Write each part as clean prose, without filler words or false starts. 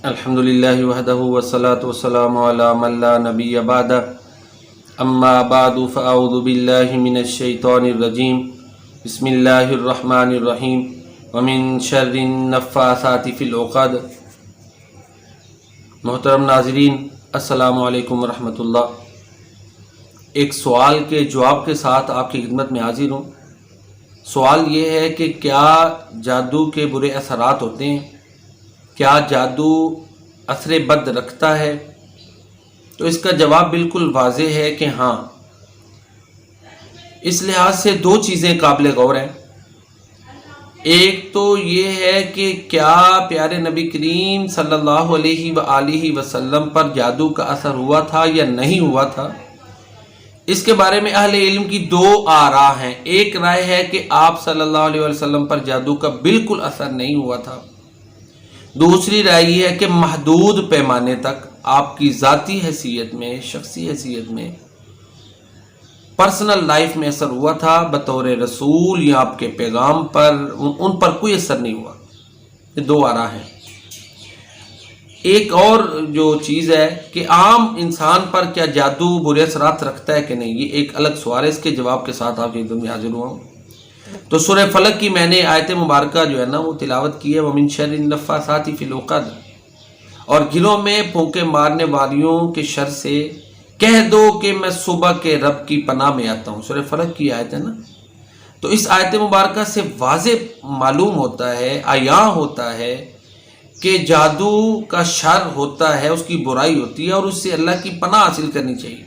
الحمد للہ وحدہ والصلاة والسلام علی من لا نبی بعدہ اما بعد فاعوذ باللہ من الشیطان الرجیم بسم اللہ الرحمن الرحیم ومن شر النفاثات فی العقد۔ محترم ناظرین، السلام علیکم ورحمۃ اللہ۔ ایک سوال کے جواب کے ساتھ آپ کی خدمت میں حاضر ہوں۔ سوال یہ ہے کہ کیا جادو کے برے اثرات ہوتے ہیں؟ کیا جادو اثر بد رکھتا ہے؟ تو اس کا جواب بالکل واضح ہے کہ ہاں۔ اس لحاظ سے دو چیزیں قابل غور ہیں۔ ایک تو یہ ہے کہ کیا پیارے نبی کریم صلی اللہ علیہ وآلہ وسلم پر جادو کا اثر ہوا تھا یا نہیں ہوا تھا؟ اس کے بارے میں اہل علم کی دو آراء ہیں۔ ایک رائے ہے کہ آپ صلی اللہ علیہ وسلم پر جادو کا بالکل اثر نہیں ہوا تھا۔ دوسری رائے یہ ہے کہ محدود پیمانے تک آپ کی ذاتی حیثیت میں، شخصی حیثیت میں، پرسنل لائف میں اثر ہوا تھا، بطور رسول یا آپ کے پیغام پر ان پر کوئی اثر نہیں ہوا۔ یہ دو آراء ہیں۔ ایک اور جو چیز ہے کہ عام انسان پر کیا جادو برے اثرات رکھتا ہے کہ نہیں، یہ ایک الگ سوال ہے۔ اس کے جواب کے ساتھ آپ کی خدمت میں حاضر ہوا ہوں۔ تو سورہ فلق کی میں نے آیت مبارکہ جو ہے نا وہ تلاوت کی ہے، وَمِن شَرِّ النَّفَّاثَاتِ فِي الْعُقَدِ، اور گھروں میں پھونکے مارنے والیوں کے شر سے کہہ دو کہ میں صبح کے رب کی پناہ میں آتا ہوں۔ سورہ فلق کی آیت ہے نا۔ تو اس آیت مبارکہ سے واضح معلوم ہوتا ہے، عیاں ہوتا ہے کہ جادو کا شر ہوتا ہے، اس کی برائی ہوتی ہے اور اس سے اللہ کی پناہ حاصل کرنی چاہیے۔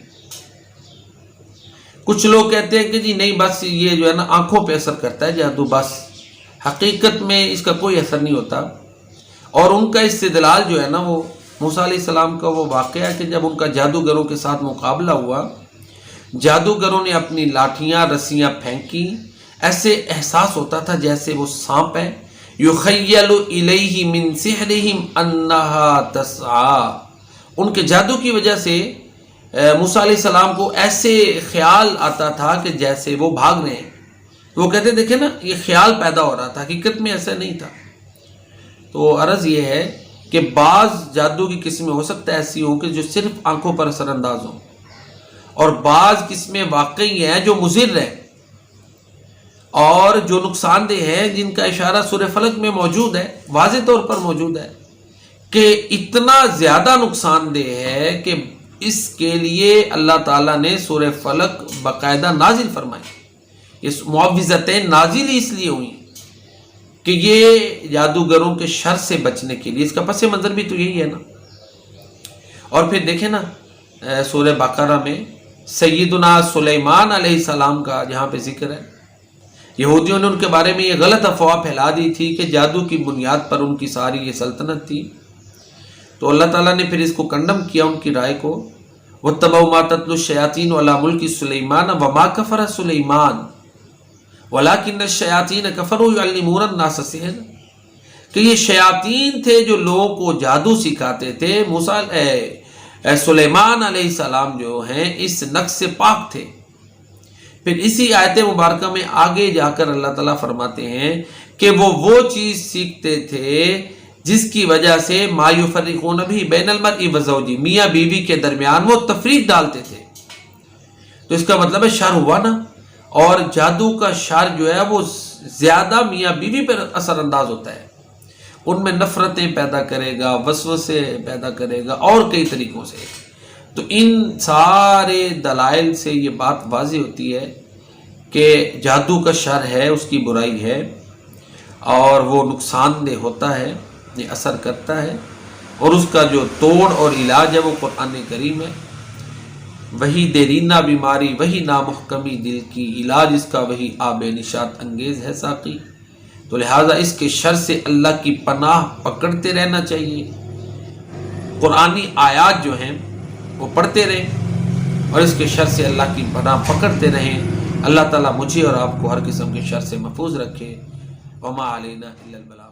کچھ لوگ کہتے ہیں کہ جی نہیں، بس یہ جو ہے نا آنکھوں پہ اثر کرتا ہے جادو، بس حقیقت میں اس کا کوئی اثر نہیں ہوتا۔ اور ان کا استدلال جو ہے نا وہ موسیٰ علیہ السلام کا وہ واقعہ ہے کہ جب ان کا جادوگروں کے ساتھ مقابلہ ہوا، جادوگروں نے اپنی لاٹھیاں رسیاں پھینکی، ایسے احساس ہوتا تھا جیسے وہ سانپ ہے۔ یخیل الیہ من سحرہم انہا تسعی، ان کے جادو کی وجہ سے موسیٰ علیہ السلام کو ایسے خیال آتا تھا کہ جیسے وہ بھاگ رہے ہیں۔ وہ کہتے دیکھیں نا، یہ خیال پیدا ہو رہا تھا، حقیقت میں ایسا نہیں تھا۔ تو عرض یہ ہے کہ بعض جادو کی قسمیں ہو سکتا ہے ایسی ہوں کہ جو صرف آنکھوں پر اثر انداز ہوں، اور بعض قسمیں واقعی ہیں جو مضر ہیں اور جو نقصان دہ ہیں، جن کا اشارہ سورہ فلق میں موجود ہے، واضح طور پر موجود ہے کہ اتنا زیادہ نقصان دہ ہے کہ اس کے لیے اللہ تعالیٰ نے سورہ فلق باقاعدہ نازل فرمائی۔ یہ معوذتین نازل اس لیے ہوئی کہ یہ جادوگروں کے شر سے بچنے کے لیے۔ اس کا پس منظر بھی تو یہی ہے نا۔ اور پھر دیکھیں نا سورہ بقرہ میں سیدنا سلیمان علیہ السلام کا جہاں پہ ذکر ہے، یہودیوں نے ان کے بارے میں یہ غلط افواہ پھیلا دی تھی کہ جادو کی بنیاد پر ان کی ساری یہ سلطنت تھی۔ تو اللہ تعالیٰ نے پھر اس کو کنڈم کیا، ان کی رائے کو۔ وَاتَّبَعُوا مَا تَتْلُو الشَّيَاطِينُ عَلَىٰ مُلْكِ سُلَيْمَانَ وَمَا كَفَرَ سُلَيْمَانُ وَلَٰكِنَّ الشَّيَاطِينَ كَفَرُوا يُعَلِّمُونَ النَّاسَ السِّحْرَ، کہ یہ شیاطین تھے جو لوگوں کو جادو سکھاتے تھے۔ سلیمان علیہ السلام جو ہیں اس نقص سے پاک تھے۔ پھر اسی آیت مبارکہ میں آگے جا کر اللہ تعالیٰ فرماتے ہیں کہ وہ چیز سیکھتے تھے جس کی وجہ سے ما یفرقون بھی بین المرء وزوجہ، میاں بیوی کے درمیان وہ تفریق ڈالتے تھے۔ تو اس کا مطلب ہے شر ہوا نا۔ اور جادو کا شر جو ہے وہ زیادہ میاں بیوی پر اثر انداز ہوتا ہے، ان میں نفرتیں پیدا کرے گا، وسوسے پیدا کرے گا اور کئی طریقوں سے۔ تو ان سارے دلائل سے یہ بات واضح ہوتی ہے کہ جادو کا شر ہے، اس کی برائی ہے اور وہ نقصان دہ ہوتا ہے، یہ اثر کرتا ہے، اور اس کا جو توڑ اور علاج ہے وہ قرآن کریم ہے۔ وہی دیرینہ بیماری وہی نامحکمی دل کی، علاج اس کا وہی آب نشاط انگیز ہے ساقی۔ تو لہٰذا اس کے شر سے اللہ کی پناہ پکڑتے رہنا چاہیے، قرآنی آیات جو ہیں وہ پڑھتے رہیں اور اس کے شر سے اللہ کی پناہ پکڑتے رہیں۔ اللہ تعالیٰ مجھے اور آپ کو ہر قسم کے شر سے محفوظ رکھے۔ وما علینا الا البلاغ۔